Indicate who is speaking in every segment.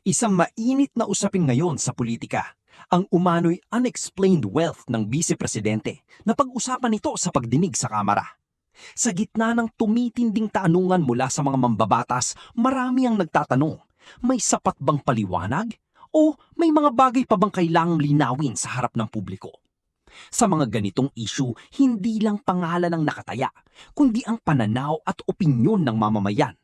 Speaker 1: Isang mainit na usapin ngayon sa politika, ang umano'y unexplained wealth ng Vice-Presidente na pag-usapan nito sa pagdinig sa Kamara. Sa gitna ng tumitinding tanungan mula sa mga mambabatas, marami ang nagtatanong, may sapat bang paliwanag? O may mga bagay pa bang kailangang linawin sa harap ng publiko? Sa mga ganitong issue, hindi lang pangalan ang nakataya, kundi ang pananaw at opinyon ng mamamayan.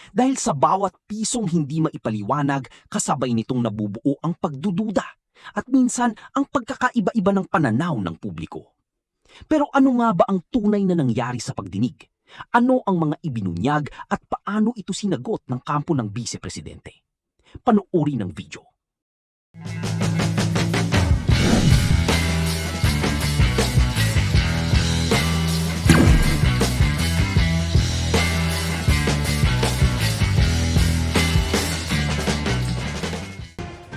Speaker 1: Dahil sa bawat pisong hindi maipaliwanag, kasabay nitong nabubuo ang pagdududa at minsan ang pagkakaiba-iba ng pananaw ng publiko. Pero ano nga ba ang tunay na nangyari sa pagdinig? Ano ang mga ibinunyag at paano ito sinagot ng kampo ng Vice-Presidente? Panoorin ang video.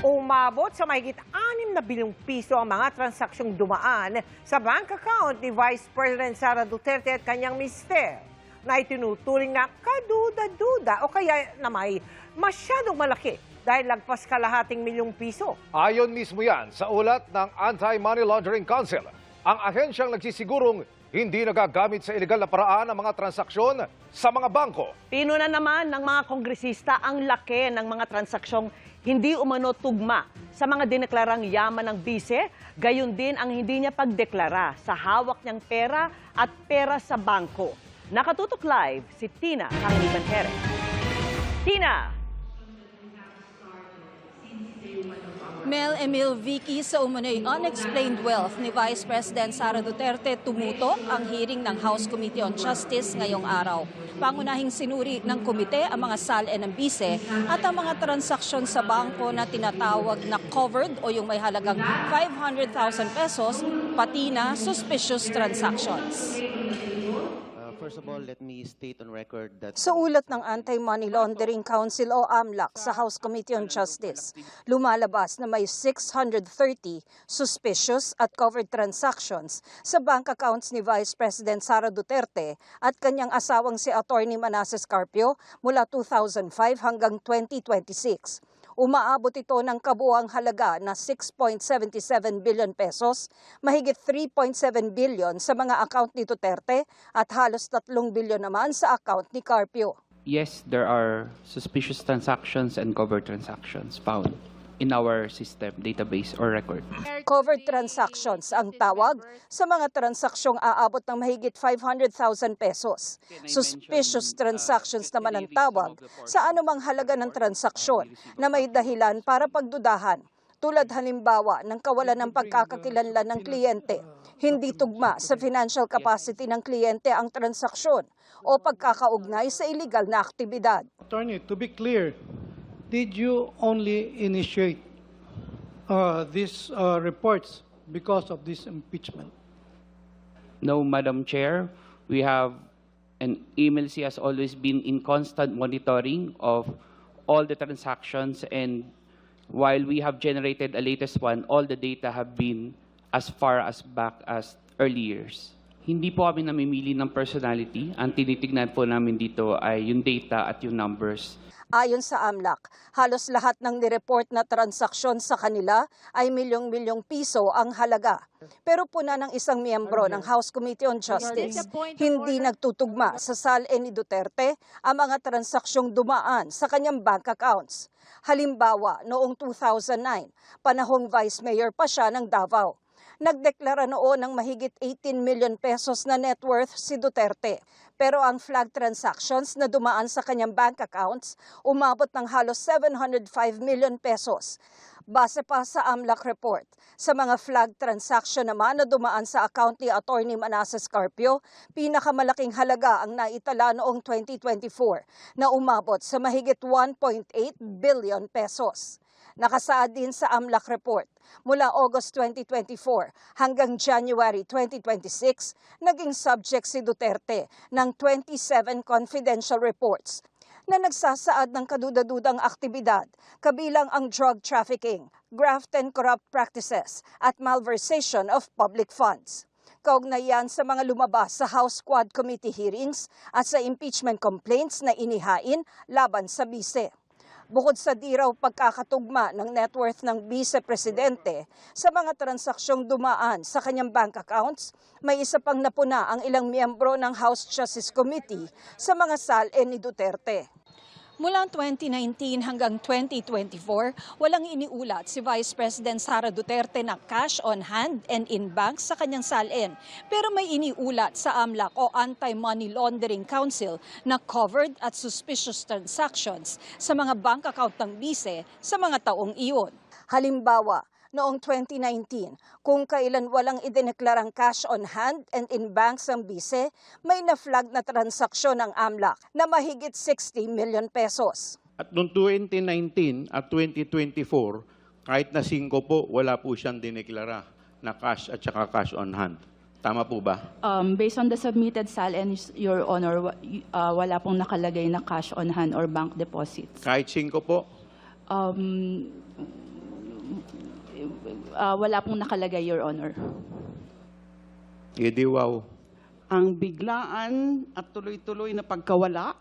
Speaker 2: Umabot sa mahigit 6 na bilyong piso ang mga transaksyong dumaan sa bank account ni Vice President Sara Duterte at kanyang mister na itinuturing na kaduda-duda o kaya na may masyadong malaki dahil lagpas kalahating milyong piso.
Speaker 3: Ayon mismo yan sa ulat ng Anti-Money Laundering Council. Ang ahensyang nagsisigurong hindi nagagamit sa ilegal na paraan ang mga transaksyon sa mga bangko.
Speaker 4: Pinuna naman ng mga kongresista ang laki ng mga transaksyong hindi umano tugma sa mga dineklarang yaman ng bise, gayon din ang hindi niya pagdeklara sa hawak niyang pera at pera sa bangko. Nakatutok live si Tina Pangilinan Jerez. Tina!
Speaker 5: Mel Emil Vicky, sa umano'y unexplained wealth ni Vice President Sara Duterte, tumutok ang hearing ng House Committee on Justice ngayong araw. Pangunahing sinuri ng komite ang mga SALE ng bise at ang mga transaksyon sa bangko na tinatawag na covered o yung may halagang 500,000 pesos, pati na suspicious transactions.
Speaker 6: First of all, let me state on record that
Speaker 5: Sa ulat ng Anti-Money Laundering Council o AMLAC sa House Committee on Justice, lumalabas na may 630 suspicious at covered transactions sa bank accounts ni Vice President Sara Duterte at kanyang asawang si Atty. Manasseh Carpio mula 2005 hanggang 2026. Umaabot ito ng kabuuang halaga na 6.77 billion pesos, mahigit 3.7 billion sa mga account ni Duterte at halos 3 billion naman sa account ni Carpio.
Speaker 7: Yes, there are suspicious transactions and covered transactions found in our system, database, or record.
Speaker 5: Covered transactions ang tawag sa mga transaksyong aabot ng mahigit 500,000 pesos. Suspicious transactions naman ang tawag sa anumang halaga ng transaksyon na may dahilan para pagdudahan, tulad halimbawa ng kawalan ng pagkakakilanlan ng kliyente, hindi tugma sa financial capacity ng kliyente ang transaksyon o pagkakaugnay sa iligal na aktibidad.
Speaker 8: Attorney, to be clear, did you only initiate these reports because of this impeachment?
Speaker 7: No, Madam Chair, we have, and EMLC has always been in constant monitoring of all the transactions, and while we have generated a latest one, all the data have been as far as back as early years. Hindi po kami namimili ng personality. Ang tinitignan po namin dito ay yung data at yung numbers.
Speaker 5: Ayon sa AMLAC, halos lahat ng nireport na transaksyon sa kanila ay milyong-milyong piso ang halaga. Pero puna ng isang miyembro ng House Committee on Justice, hindi nagtutugma sa SALE ni Duterte ang mga transaksyong dumaan sa kanyang bank accounts. Halimbawa, noong 2009, panahong Vice Mayor pa siya ng Davao. Nagdeklara noon ng mahigit 18 million pesos na net worth si Duterte. Pero ang flag transactions na dumaan sa kanyang bank accounts umabot ng halos 705 million pesos. Base pa sa AMLAC report, sa mga flag transaction naman na dumaan sa account ni Atty. Manasseh Carpio, pinakamalaking halaga ang naitala noong 2024 na umabot sa mahigit 1.8 billion pesos. Nakasaad din sa AMLAC report, mula August 2024 hanggang January 2026, naging subject si Duterte ng 27 confidential reports na nagsasaad ng kadudadudang aktibidad, kabilang ang drug trafficking, graft and corrupt practices, at malversation of public funds. Kaugnay yan sa mga lumabas sa House Quad Committee hearings at sa impeachment complaints na inihain laban sa bise. Bukod sa di raw pagkakatugma ng net worth ng Vice Presidente sa mga transaksyong dumaan sa kanyang bank accounts, may isa pang napuna ang ilang miyembro ng House Justice Committee sa mga salin ni Duterte. Mula 2019 hanggang 2024, walang iniulat si Vice President Sara Duterte na cash on hand and in bank sa kanyang salin. Pero may iniulat sa AMLAC o Anti-Money Laundering Council na covered at suspicious transactions sa mga bank account ng bise sa mga taong iyon. Halimbawa, noong 2019, kung kailan walang idineklarang cash on hand and in banks ang bise, may na-flag na transaksyon ng AMLAC na mahigit 60 million pesos.
Speaker 9: At noong 2019 at 2024, kahit na 5 po, wala po siyang dineklara na cash at saka cash on hand. Tama po ba?
Speaker 10: Based on the submitted SALN, Your Honor, wala pong nakalagay na cash on hand or bank deposits.
Speaker 9: Kahit 5 po?
Speaker 10: Wala pong nakalagay, Your Honor.
Speaker 9: Wow.
Speaker 11: Ang biglaan at tuloy-tuloy na pagkawala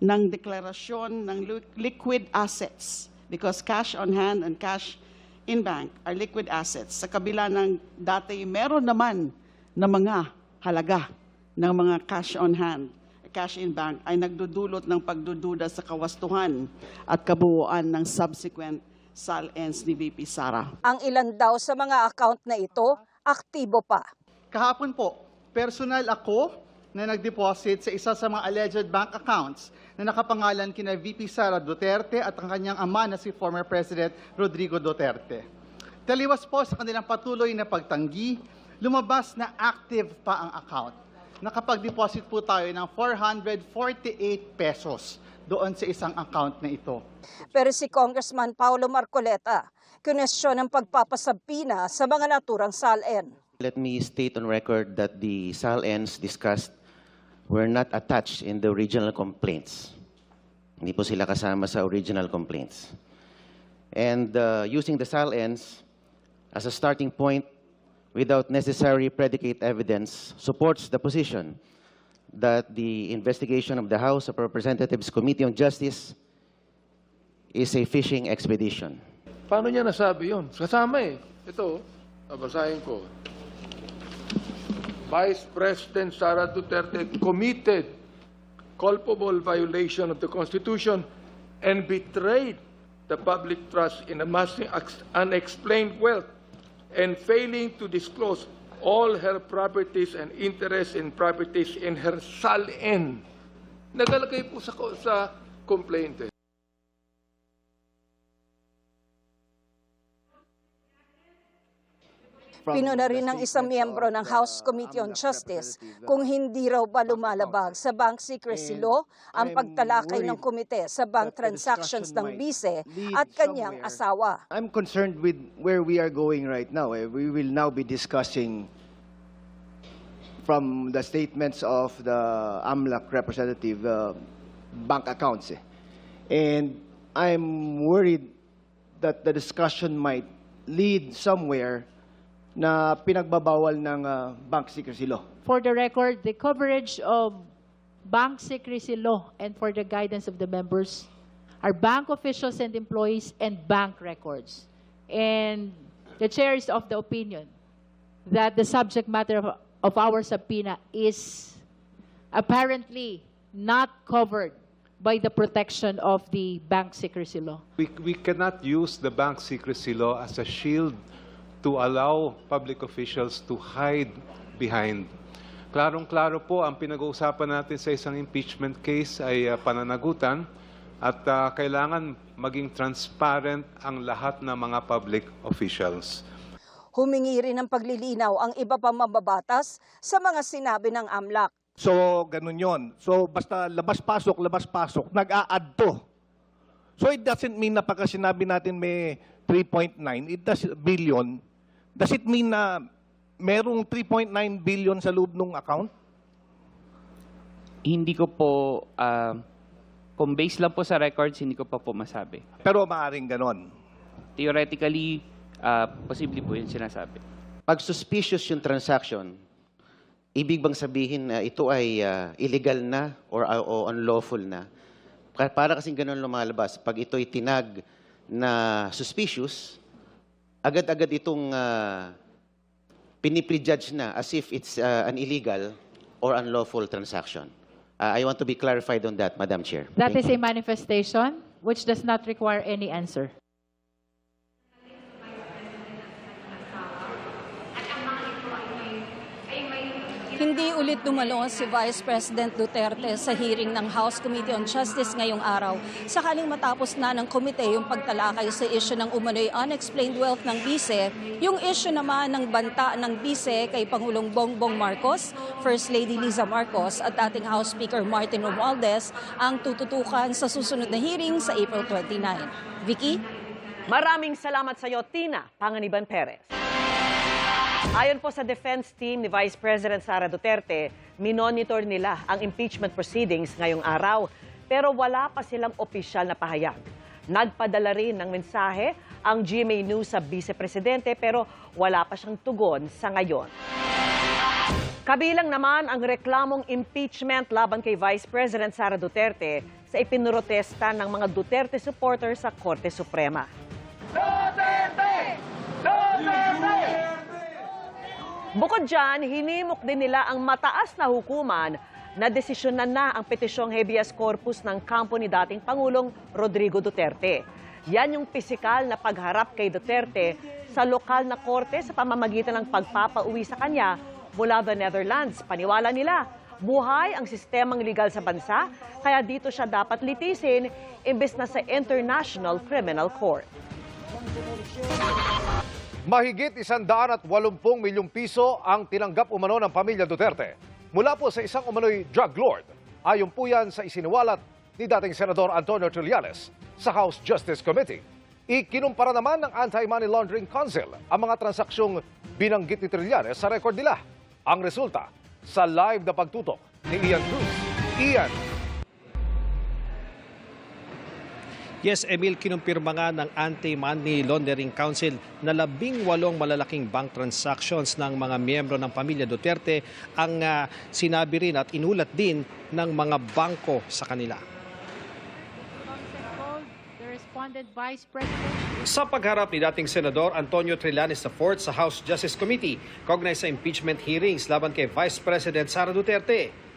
Speaker 11: ng deklarasyon ng liquid assets, because cash on hand and cash in bank are liquid assets. Sa kabila ng dati, meron naman na mga halaga ng mga cash on hand, cash in bank, ay nagdudulot ng pagdududa sa kawastuhan at kabuuan ng subsequent SALNs ni VP Sara.
Speaker 5: Ang ilan daw sa mga account na ito, aktibo pa.
Speaker 12: Kahapon po, personal ako na nag-deposit sa isa sa mga alleged bank accounts na nakapangalan kina VP Sara Duterte at ang kanyang ama na si former President Rodrigo Duterte. Taliwas po sa kanilang patuloy na pagtanggi, lumabas na active pa ang account. Nakapag-deposit po tayo ng 448 pesos doon sa isang account na ito.
Speaker 5: Pero si Congressman Paulo Marcoleta, kunestyon ng pagpapasabpina sa mga naturang SALN.
Speaker 6: Let me state on record that the SALNs discussed were not attached in the original complaints. Hindi po sila kasama sa original complaints. And using the SALNs as a starting point without necessary predicate evidence supports the position that the investigation of the House of Representatives Committee on Justice is a fishing expedition.
Speaker 13: Paano niya nasabi yun? Kasama eh. Ito, babasahin ko. Vice President Sara Duterte committed culpable violation of the Constitution and betrayed the public trust in amassing unexplained wealth and failing to disclose all her properties and interests in properties in her SALN. Nagalagay po sa complaint.
Speaker 5: Pinuna rin ng isang miyembro ng House Committee on Justice kung hindi raw ba lumalabag sa bank secrecy law ang pagtalakay ng komite sa bank transactions ng bise at kanyang asawa.
Speaker 14: I'm concerned with where we are going right now. We will now be discussing from the statements of the AMLAC representative bank accounts. And I'm worried that the discussion might lead somewhere na pinagbabawal ng bank secrecy law.
Speaker 15: For the record, the coverage of bank secrecy law and for the guidance of the members are bank officials and employees and bank records. And the chair is of the opinion that the subject matter of our subpoena is apparently not covered by the protection of the bank secrecy law.
Speaker 16: We cannot use the bank secrecy law as a shield to allow public officials to hide behind. Klarong-klaro po ang pinag-uusapan natin sa isang impeachment case ay pananagutan at kailangan maging transparent ang lahat ng mga public officials.
Speaker 5: Humingi rin ng paglilinaw ang iba pang mababatas sa mga sinabi ng AMLAC.
Speaker 17: So, ganun yon. So, basta labas-pasok, nag-a-add to. So, it doesn't mean na pagka sinabi natin may 3.9, billion, does it mean na merong 3.9 billion sa loob ng account?
Speaker 7: Hindi ko po, kung based lang po sa records, hindi ko pa po masabi.
Speaker 17: Pero maaaring ganon.
Speaker 7: Theoretically, posible po yung sinasabi.
Speaker 6: Pag suspicious yung transaction, ibig bang sabihin na ito ay illegal na or unlawful na? para kasing ganun lumalabas. Pag ito'y tinag na suspicious, agad-agad itong piniprejudge na as if it's an illegal or unlawful transaction. I want to be clarified on that, Madam Chair.
Speaker 15: That
Speaker 6: Thank
Speaker 15: is
Speaker 6: you.
Speaker 15: a manifestation which does not require any answer.
Speaker 5: Hindi ulit dumalo si Vice President Duterte sa hearing ng House Committee on Justice ngayong araw, sakaling matapos na ng komite yung pagtalakay sa issue ng umano'y unexplained wealth ng bise, yung issue naman ng banta ng bise kay Pangulong Bongbong Marcos, First Lady Liza Marcos at dating House Speaker Martin Romualdez ang tututukan sa susunod na hearing sa April 29. Vicky?
Speaker 4: Maraming salamat sa iyo, Tina Panganiban Perez. Ayon po sa defense team ni Vice President Sara Duterte, minonitor nila ang impeachment proceedings ngayong araw, pero wala pa silang opisyal na pahayag. Nagpadala rin ng mensahe ang GMA News sa Vice Presidente pero wala pa siyang tugon sa ngayon. Kabilang naman ang reklamong impeachment laban kay Vice President Sara Duterte sa ipinurotesta ng mga Duterte supporters sa Korte Suprema.
Speaker 13: Duterte! Duterte!
Speaker 4: Bukod dyan, hinimok din nila ang mataas na hukuman na desisyonan na ang petisyong habeas corpus ng kampo ni dating Pangulong Rodrigo Duterte. Yan yung pisikal na pagharap kay Duterte sa lokal na korte sa pamamagitan ng pagpapauwi sa kanya mula the Netherlands. Paniwala nila, buhay ang sistemang legal sa bansa, kaya dito siya dapat litisin imbes na sa International Criminal Court.
Speaker 3: Mahigit 180 milyong piso ang tinanggap umano ng pamilya Duterte mula po sa isang umano'y drug lord. Ayon po yan sa isiniwalat ni dating Senador Antonio Trillanes sa House Justice Committee. Ikinumpara naman ng Anti-Money Laundering Council ang mga transaksyong binanggit ni Trillanes sa record nila. Ang resulta sa live na pagtutok ni Ian Cruz. Ian.
Speaker 1: Yes, Emil, kinumpirma nga ng Anti-Money Laundering Council na 18 malalaking bank transactions ng mga miyembro ng pamilya Duterte ang sinabi rin at inulat din ng mga bangko sa kanila. Sa pagharap ni dating Senador Antonio Trillanes IV sa House Justice Committee, kaugnay sa impeachment hearings laban kay Vice President Sara Duterte,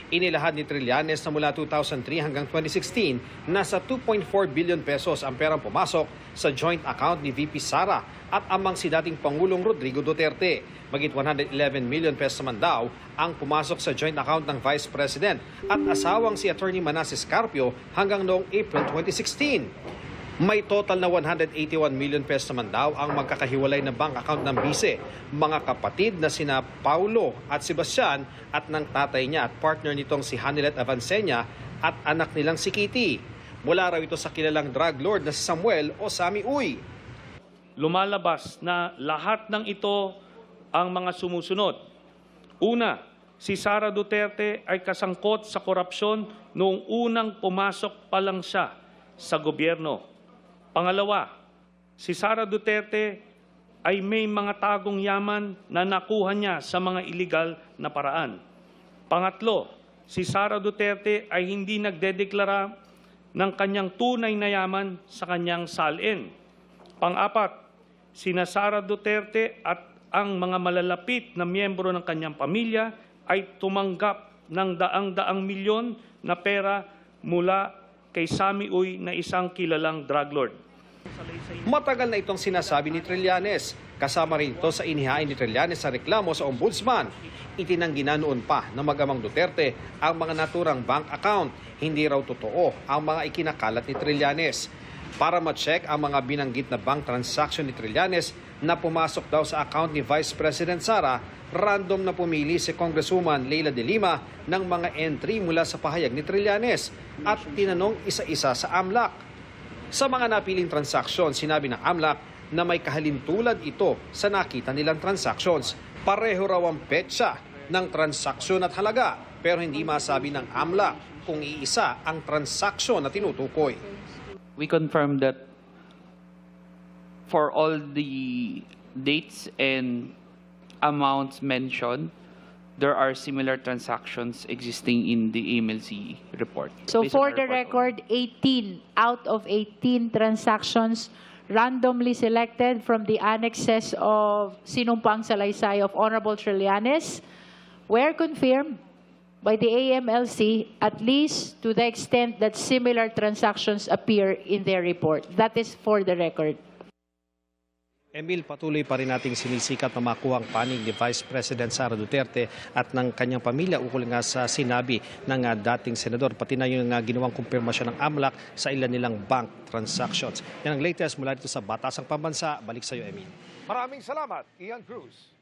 Speaker 1: inilahad ni Trillanes na mula 2003 hanggang 2016, nasa 2.4 billion pesos ang perang pumasok sa joint account ni VP Sara at amang si dating Pangulong Rodrigo Duterte. Magit 111 million pesos naman daw ang pumasok sa joint account ng Vice President at asawang si Attorney Manasseh Carpio hanggang noong April 2016. May total na 181 million pesos naman daw ang magkakahiwalay na bank account ng bise, mga kapatid na sina Paulo at Sebastian at ng tatay niya at partner nitong si Hanilet Avancenia at anak nilang si Kitty. Mula raw ito sa kilalang drug lord na si Samuel o Sammy Uy.
Speaker 18: Lumalabas na lahat ng ito ang mga sumusunod. Una, si Sara Duterte ay kasangkot sa korupsyon noong unang pumasok pa lang siya sa gobyerno. Pangalawa, si Sara Duterte ay may mga tagong yaman na nakuha niya sa mga iligal na paraan. Pangatlo, si Sara Duterte ay hindi nagdedeklara ng kanyang tunay na yaman sa kanyang salin. Pang-apat, sina Sara Duterte at ang mga malalapit na miyembro ng kanyang pamilya ay tumanggap ng daang-daang milyon na pera mula kay Sammy Uy na isang kilalang drug lord.
Speaker 1: Matagal na itong sinasabi ni Trillanes. Kasama rin ito sa inihain ni Trillanes sa reklamo sa Ombudsman. Itinanggi na noon pa ng mag-amang Duterte ang mga naturang bank account. Hindi raw totoo ang mga ikinakalat ni Trillanes. Para ma-check ang mga binanggit na bank transaction ni Trillanes na pumasok daw sa account ni Vice President Sara, random na pumili si Congresswoman Leila de Lima ng mga entry mula sa pahayag ni Trillanes at tinanong isa-isa sa AMLAC. Sa mga napiling transaksyon, sinabi ng AMLAC na may kahalintulad ito sa nakita nilang transactions. Pareho raw ang petsa ng transaksyon at halaga, pero hindi masabi ng AMLAC kung iisa ang transaksyon na tinutukoy.
Speaker 7: We confirm that for all the dates and amounts mentioned, there are similar transactions existing in the AMLC report.
Speaker 15: So
Speaker 7: Based on
Speaker 15: for
Speaker 7: our
Speaker 15: the
Speaker 7: report
Speaker 15: record, 18 out of 18 transactions randomly selected from the annexes of Sinumpang Salaysay of Honorable Trillanes were confirmed by the AMLC, at least to the extent that similar transactions appear in their report. That is for the record.
Speaker 19: Emil, patuloy pa rin nating sinisikat na makuha ang panig ni Vice President Sara Duterte at ng kanyang pamilya ukol nga sa sinabi ng dating senador, pati na yung ginawang kumpirmasyon ng AMLAC sa ilan nilang bank transactions. Yan ang latest mula dito sa Batasang Pambansa. Balik sa iyo, Emil.
Speaker 3: Maraming salamat, Ian Cruz.